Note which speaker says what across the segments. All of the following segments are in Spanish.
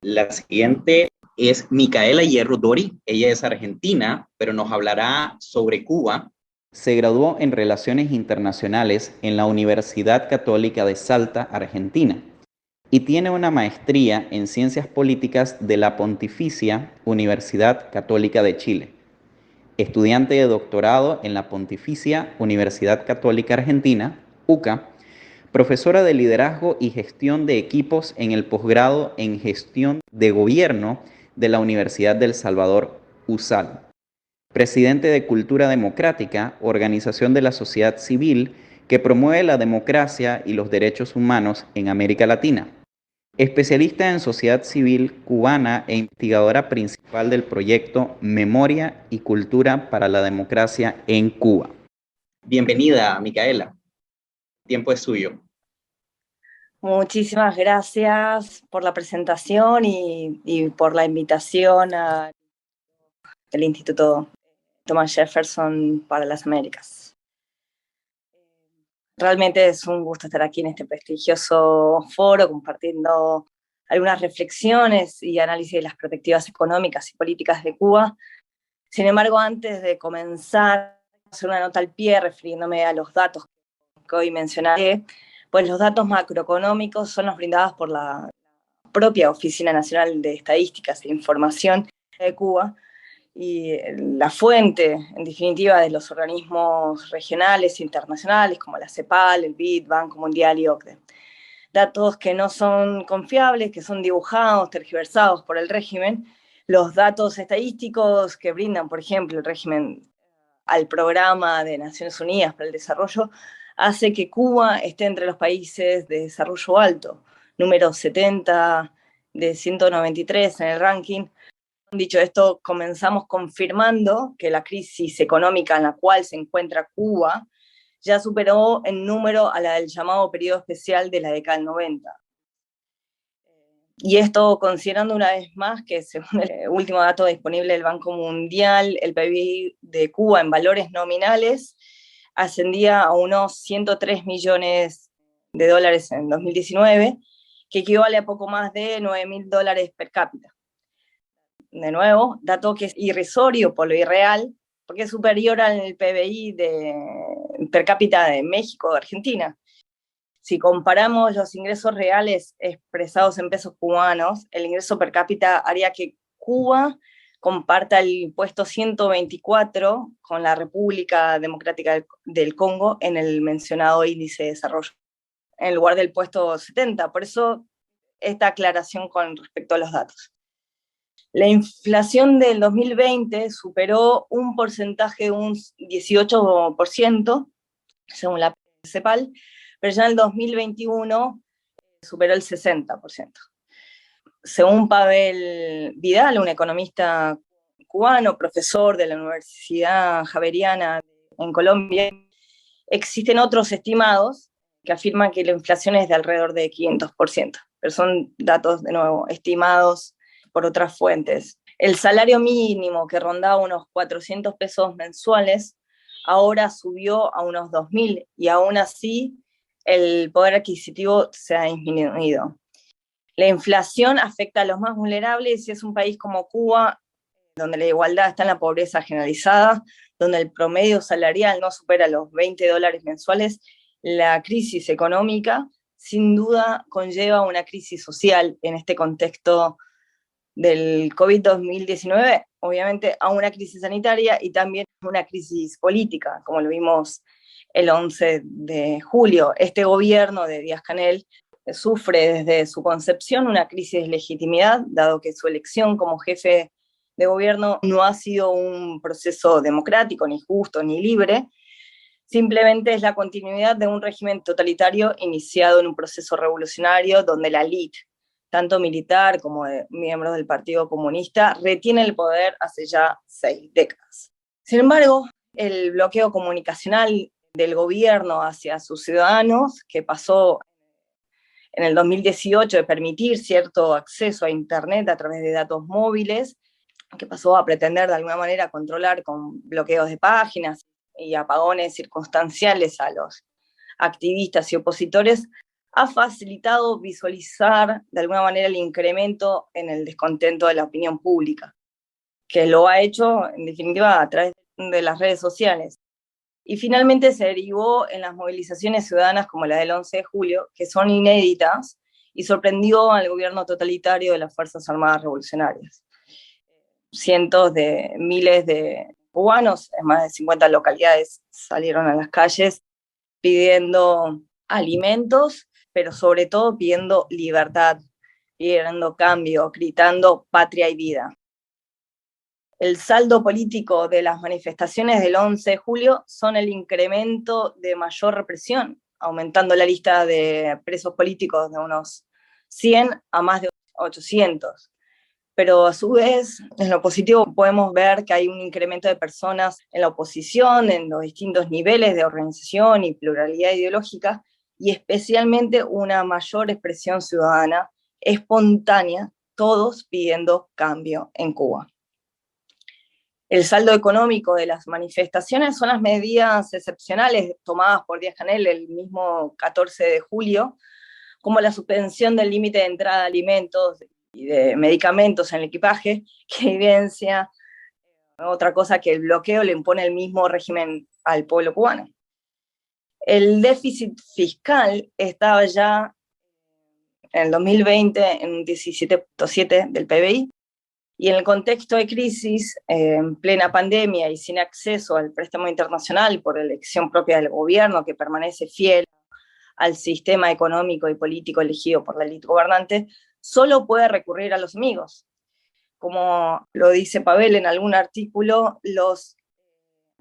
Speaker 1: La siguiente es Micaela Hierro Dori. Ella es argentina, pero nos hablará sobre Cuba. Se graduó en Relaciones Internacionales en la Universidad Católica de Salta, Argentina, y tiene una maestría en Ciencias Políticas de la Pontificia Universidad Católica de Chile. Estudiante de doctorado en la Pontificia Universidad Católica Argentina, UCA, profesora de liderazgo y gestión de equipos en el posgrado en gestión de gobierno de la Universidad del Salvador, USAL. Presidente de Cultura Democrática, organización de la sociedad civil que promueve la democracia y los derechos humanos en América Latina. Especialista en sociedad civil cubana e investigadora principal del proyecto Memoria y Cultura para la Democracia en Cuba. Bienvenida, Micaela. El tiempo es suyo.
Speaker 2: Muchísimas gracias por la presentación y por la invitación al Instituto Thomas Jefferson para las Américas. Realmente es un gusto estar aquí en este prestigioso foro compartiendo algunas reflexiones y análisis de las perspectivas económicas y políticas de Cuba. Sin embargo, antes de comenzar, hacer una nota al pie refiriéndome a los datos que hoy mencionaré, pues los datos macroeconómicos son los brindados por la propia Oficina Nacional de Estadísticas e Información de Cuba, y la fuente, en definitiva, de los organismos regionales e internacionales como la CEPAL, el BID, Banco Mundial y OCDE. Datos que no son confiables, que son dibujados, tergiversados por el régimen. Los datos estadísticos que brindan, por ejemplo, el régimen al Programa de Naciones Unidas para el Desarrollo, hace que Cuba esté entre los países de desarrollo alto, número 70 de 193 en el ranking. Dicho esto, comenzamos confirmando que la crisis económica en la cual se encuentra Cuba ya superó en número a la del llamado periodo especial de la década del 90. Y esto considerando una vez más que, según el último dato disponible del Banco Mundial, el PIB de Cuba en valores nominales ascendía a unos 103 millones de dólares en 2019, que equivale a poco más de $9.000 per cápita. De nuevo, dato que es irrisorio por lo irreal, porque es superior al PBI per cápita de México o de Argentina. Si comparamos los ingresos reales expresados en pesos cubanos, el ingreso per cápita haría que Cuba comparta el puesto 124 con la República Democrática del Congo en el mencionado índice de desarrollo, en lugar del puesto 70. Por eso esta aclaración con respecto a los datos. La inflación del 2020 superó un porcentaje de un 18%, según la CEPAL, pero ya en el 2021 superó el 60%. Según Pavel Vidal, un economista cubano, profesor de la Universidad Javeriana en Colombia, existen otros estimados que afirman que la inflación es de alrededor de 500%, pero son datos, de nuevo, estimados por otras fuentes. El salario mínimo, que rondaba unos 400 pesos mensuales, ahora subió a unos 2.000, y aún así el poder adquisitivo se ha disminuido. La inflación afecta a los más vulnerables, y es un país como Cuba, donde la igualdad está en la pobreza generalizada, donde el promedio salarial no supera los $20 mensuales. La crisis económica sin duda conlleva una crisis social en este contexto del COVID-2019, obviamente a una crisis sanitaria y también una crisis política, como lo vimos el 11 de julio. Este gobierno de Díaz-Canel sufre desde su concepción una crisis de legitimidad, dado que su elección como jefe de gobierno no ha sido un proceso democrático, ni justo, ni libre. Simplemente es la continuidad de un régimen totalitario iniciado en un proceso revolucionario donde la élite, tanto militar como de miembros del Partido Comunista, retiene el poder hace ya 6 décadas. Sin embargo, el bloqueo comunicacional del gobierno hacia sus ciudadanos, que pasó en el 2018 de permitir cierto acceso a Internet a través de datos móviles, que pasó a pretender de alguna manera controlar con bloqueos de páginas y apagones circunstanciales a los activistas y opositores, ha facilitado visualizar de alguna manera el incremento en el descontento de la opinión pública, que lo ha hecho, en definitiva, a través de las redes sociales. Y finalmente se derivó en las movilizaciones ciudadanas como la del 11 de julio, que son inéditas, y sorprendió al gobierno totalitario de las Fuerzas Armadas Revolucionarias. Cientos de miles de cubanos en más de 50 localidades salieron a las calles pidiendo alimentos, pero sobre todo pidiendo libertad, pidiendo cambio, gritando patria y vida. El saldo político de las manifestaciones del 11 de julio son el incremento de mayor represión, aumentando la lista de presos políticos de unos 100 a más de 800. Pero a su vez, en lo positivo podemos ver que hay un incremento de personas en la oposición, en los distintos niveles de organización y pluralidad ideológica, y especialmente una mayor expresión ciudadana espontánea, todos pidiendo cambio en Cuba. El saldo económico de las manifestaciones son las medidas excepcionales tomadas por Díaz-Canel el mismo 14 de julio, como la suspensión del límite de entrada de alimentos y de medicamentos en el equipaje, que evidencia otra cosa que el bloqueo le impone el mismo régimen al pueblo cubano. El déficit fiscal estaba ya en el 2020 en un 17.7 del PBI, y en el contexto de crisis, en plena pandemia y sin acceso al préstamo internacional por elección propia del gobierno, que permanece fiel al sistema económico y político elegido por la élite gobernante, solo puede recurrir a los amigos. Como lo dice Pavel en algún artículo, los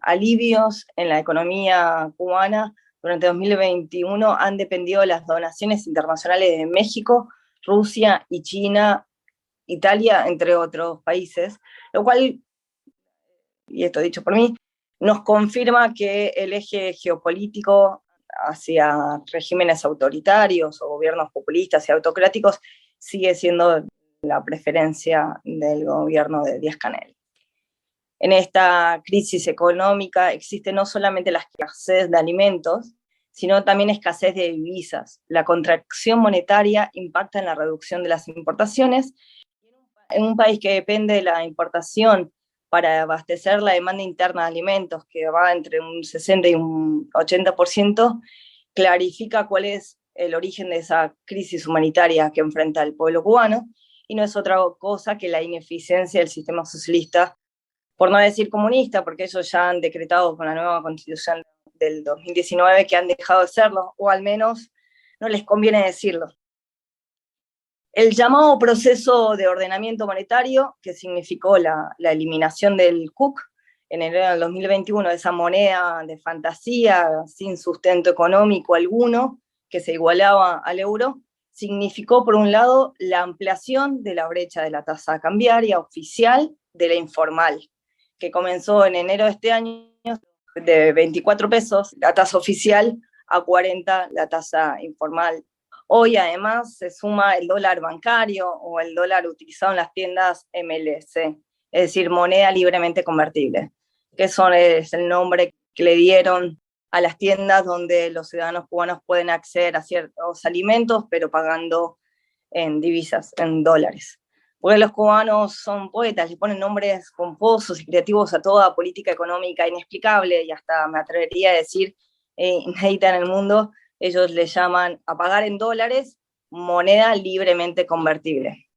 Speaker 2: alivios en la economía cubana durante 2021 han dependido de las donaciones internacionales de México, Rusia y China, Italia, entre otros países, lo cual, y esto dicho por mí, nos confirma que el eje geopolítico hacia regímenes autoritarios o gobiernos populistas y autocráticos sigue siendo la preferencia del gobierno de Díaz-Canel. En esta crisis económica existe no solamente la escasez de alimentos, sino también escasez de divisas. La contracción monetaria impacta en la reducción de las importaciones. En un país que depende de la importación para abastecer la demanda interna de alimentos, que va entre un 60 y un 80%, clarifica cuál es el origen de esa crisis humanitaria que enfrenta el pueblo cubano, y no es otra cosa que la ineficiencia del sistema socialista, por no decir comunista, porque ellos ya han decretado con la nueva constitución del 2019 que han dejado de serlo, o al menos no les conviene decirlo. El llamado proceso de ordenamiento monetario, que significó la eliminación del CUC en enero del 2021, esa moneda de fantasía sin sustento económico alguno, que se igualaba al euro, significó, por un lado, la ampliación de la brecha de la tasa cambiaria oficial de la informal, que comenzó en enero de este año de 24 pesos, la tasa oficial, a 40 la tasa informal. Hoy además se suma el dólar bancario o el dólar utilizado en las tiendas MLC, es decir, moneda libremente convertible, que es el nombre que le dieron a las tiendas donde los ciudadanos cubanos pueden acceder a ciertos alimentos, pero pagando en divisas, en dólares. Porque los cubanos son poetas, le ponen nombres pomposos y creativos a toda política económica inexplicable, y hasta me atrevería a decir inédita en el mundo. Ellos le llaman a pagar en dólares moneda libremente convertible.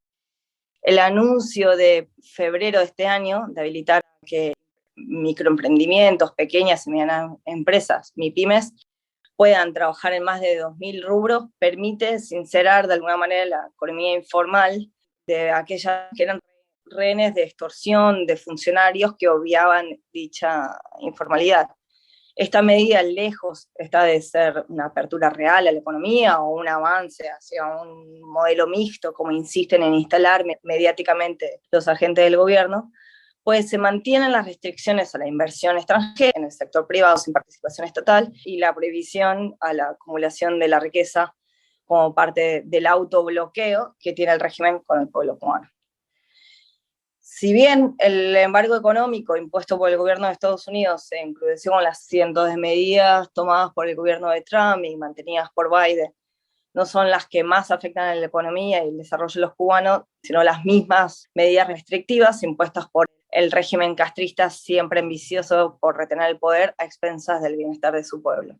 Speaker 2: El anuncio de febrero de este año de habilitar que microemprendimientos, pequeñas y medianas empresas, MIPYMES, puedan trabajar en más de 2.000 rubros, permite sincerar de alguna manera la economía informal de aquellas que eran rehenes de extorsión de funcionarios que obviaban dicha informalidad. Esta medida lejos está de ser una apertura real a la economía o un avance hacia un modelo mixto, como insisten en instalar mediáticamente los agentes del gobierno, pues se mantienen las restricciones a la inversión extranjera en el sector privado sin participación estatal y la prohibición a la acumulación de la riqueza como parte del autobloqueo que tiene el régimen con el pueblo cubano. Si bien el embargo económico impuesto por el gobierno de Estados Unidos se encrudeció con las cientos de medidas tomadas por el gobierno de Trump y mantenidas por Biden no son las que más afectan a la economía y el desarrollo de los cubanos, sino las mismas medidas restrictivas impuestas por el régimen castrista, siempre ambicioso por retener el poder a expensas del bienestar de su pueblo.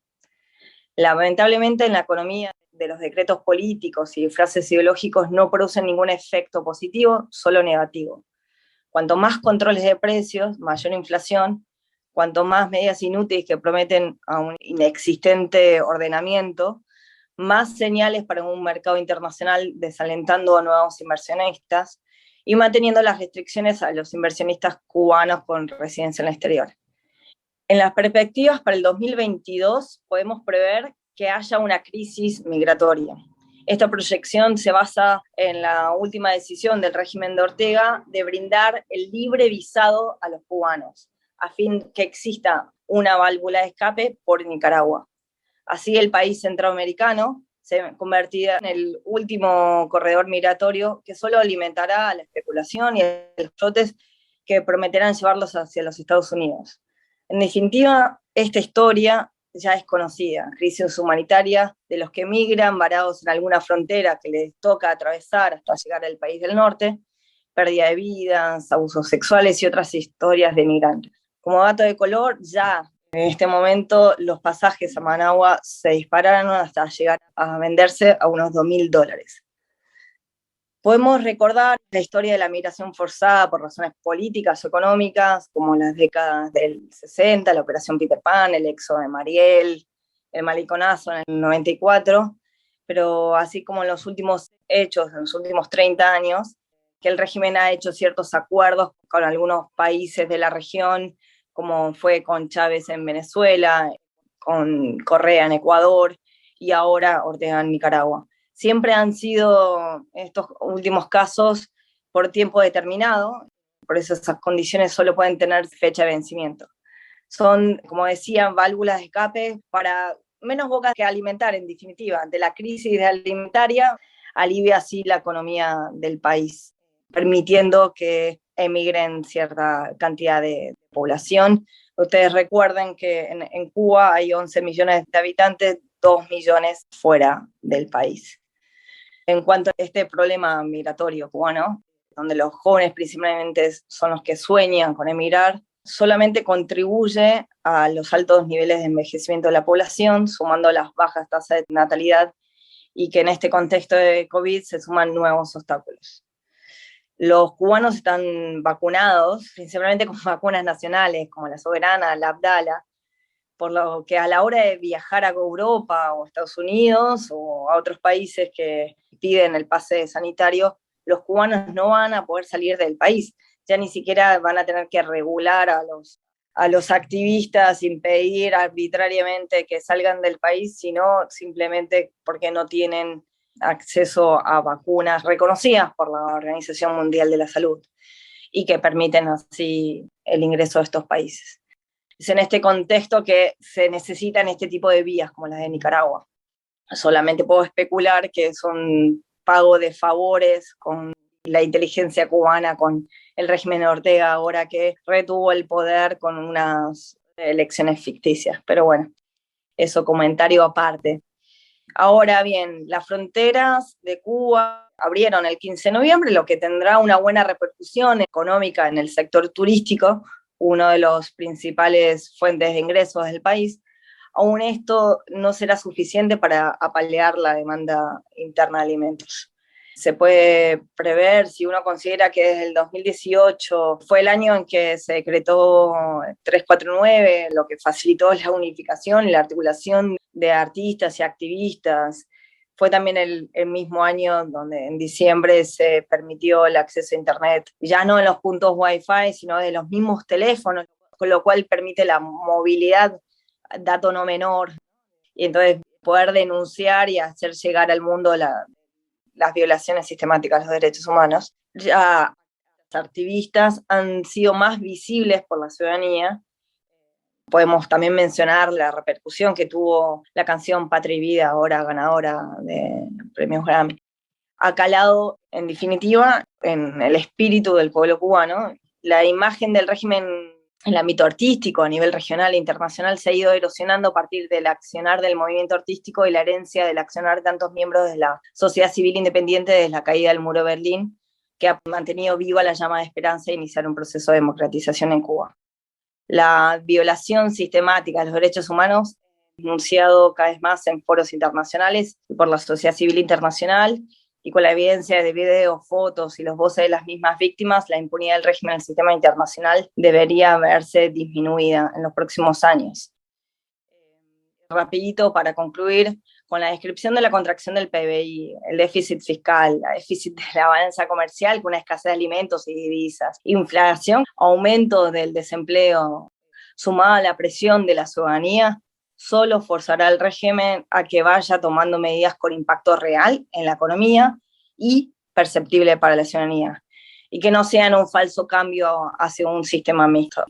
Speaker 2: Lamentablemente, en la economía de los decretos políticos y frases ideológicos no producen ningún efecto positivo, solo negativo. Cuanto más controles de precios, mayor inflación, cuanto más medidas inútiles que prometen a un inexistente ordenamiento, más señales para un mercado internacional desalentando a nuevos inversionistas y manteniendo las restricciones a los inversionistas cubanos con residencia en el exterior. En las perspectivas para el 2022 podemos prever que haya una crisis migratoria. Esta proyección se basa en la última decisión del régimen de Ortega de brindar el libre visado a los cubanos, a fin que exista una válvula de escape por Nicaragua. Así, el país centroamericano se convertirá en el último corredor migratorio que solo alimentará a la especulación y a los brotes que prometerán llevarlos hacia los Estados Unidos. En definitiva, esta historia ya es conocida, crisis humanitaria de los que migran varados en alguna frontera que les toca atravesar hasta llegar al país del norte, pérdida de vidas, abusos sexuales y otras historias de migrantes. Como dato de color, ya en este momento los pasajes a Managua se dispararon hasta llegar a venderse a unos $2.000. Podemos recordar la historia de la migración forzada por razones políticas o económicas, como las décadas del 60, la Operación Peter Pan, el éxodo de Mariel, el Maliconazo en el 94, pero así como en los últimos hechos, en los últimos 30 años, que el régimen ha hecho ciertos acuerdos con algunos países de la región, como fue con Chávez en Venezuela, con Correa en Ecuador y ahora Ortega en Nicaragua. Siempre han sido estos últimos casos por tiempo determinado, por eso esas condiciones solo pueden tener fecha de vencimiento. Son, como decía, válvulas de escape para menos bocas que alimentar, en definitiva. Ante la crisis alimentaria, alivia así la economía del país, permitiendo que emigren cierta cantidad de población. Ustedes recuerden que en Cuba hay 11 millones de habitantes, 2 millones fuera del país. En cuanto a este problema migratorio cubano, donde los jóvenes principalmente son los que sueñan con emigrar, solamente contribuye a los altos niveles de envejecimiento de la población, sumando las bajas tasas de natalidad, y que en este contexto de COVID se suman nuevos obstáculos. Los cubanos están vacunados, principalmente con vacunas nacionales, como la Soberana, la Abdala, por lo que a la hora de viajar a Europa o Estados Unidos o a otros países que piden el pase sanitario, los cubanos no van a poder salir del país, ya ni siquiera van a tener que regular a los activistas, impedir arbitrariamente que salgan del país, sino simplemente porque no tienen acceso a vacunas reconocidas por la Organización Mundial de la Salud y que permiten así el ingreso a estos países. Es en este contexto que se necesitan este tipo de vías como las de Nicaragua. Solamente puedo especular que es un pago de favores con la inteligencia cubana, con el régimen de Ortega, ahora que retuvo el poder con unas elecciones ficticias. Pero bueno, eso comentario aparte. Ahora bien, las fronteras de Cuba abrieron el 15 de noviembre, lo que tendrá una buena repercusión económica en el sector turístico, uno de los principales fuentes de ingresos del país. Aún esto no será suficiente para apalear la demanda interna de alimentos. Se puede prever, si uno considera que desde el 2018 fue el año en que se decretó 349, lo que facilitó la unificación y la articulación de artistas y activistas. Fue también el mismo año donde en diciembre se permitió el acceso a Internet, ya no en los puntos Wi-Fi, sino de los mismos teléfonos, con lo cual permite la movilidad, dato no menor, y entonces poder denunciar y hacer llegar al mundo las violaciones sistemáticas de los derechos humanos. Ya los activistas han sido más visibles por la ciudadanía. Podemos también mencionar la repercusión que tuvo la canción Patria y Vida, ahora ganadora de premios Grammy. Ha calado, en definitiva, en el espíritu del pueblo cubano. La imagen del régimen el ámbito artístico a nivel regional e internacional se ha ido erosionando a partir del accionar del movimiento artístico y la herencia del accionar de tantos miembros de la sociedad civil independiente desde la caída del muro de Berlín, que ha mantenido viva la llama de esperanza de iniciar un proceso de democratización en Cuba. La violación sistemática de los derechos humanos, denunciado cada vez más en foros internacionales y por la sociedad civil internacional, y con la evidencia de videos, fotos y los voces de las mismas víctimas, la impunidad del régimen del sistema internacional debería verse disminuida en los próximos años. Rapidito, para concluir, con la descripción de la contracción del PBI, el déficit fiscal, el déficit de la balanza comercial con una escasez de alimentos y divisas, inflación, aumento del desempleo, sumado a la presión de la ciudadanía, solo forzará al régimen a que vaya tomando medidas con impacto real en la economía y perceptible para la ciudadanía, y que no sean un falso cambio hacia un sistema mixto.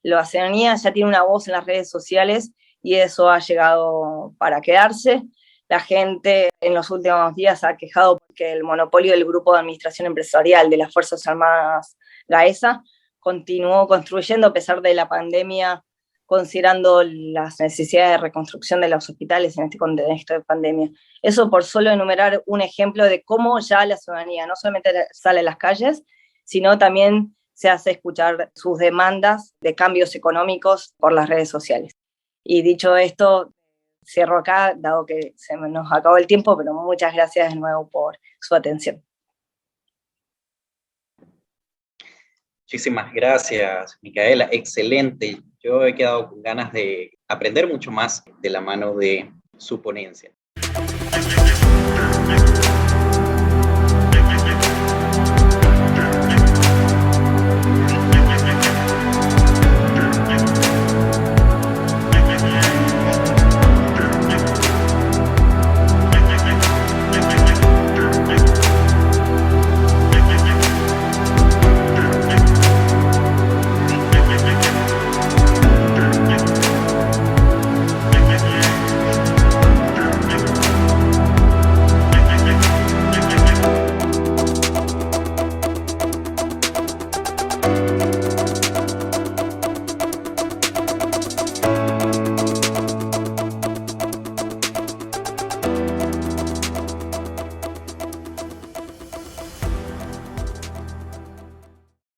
Speaker 2: La ciudadanía ya tiene una voz en las redes sociales y eso ha llegado para quedarse. La gente en los últimos días ha quejado porque el monopolio del Grupo de Administración Empresarial de las Fuerzas Armadas GAESA continuó construyendo a pesar de la pandemia, considerando las necesidades de reconstrucción de los hospitales en este contexto de pandemia. Eso por solo enumerar un ejemplo de cómo ya la ciudadanía no solamente sale a las calles, sino también se hace escuchar sus demandas de cambios económicos por las redes sociales. Y dicho esto, cierro acá, dado que se nos acabó el tiempo, pero muchas gracias de nuevo por su atención.
Speaker 1: Muchísimas gracias, Micaela. Excelente. Yo he quedado con ganas de aprender mucho más de la mano de su ponencia.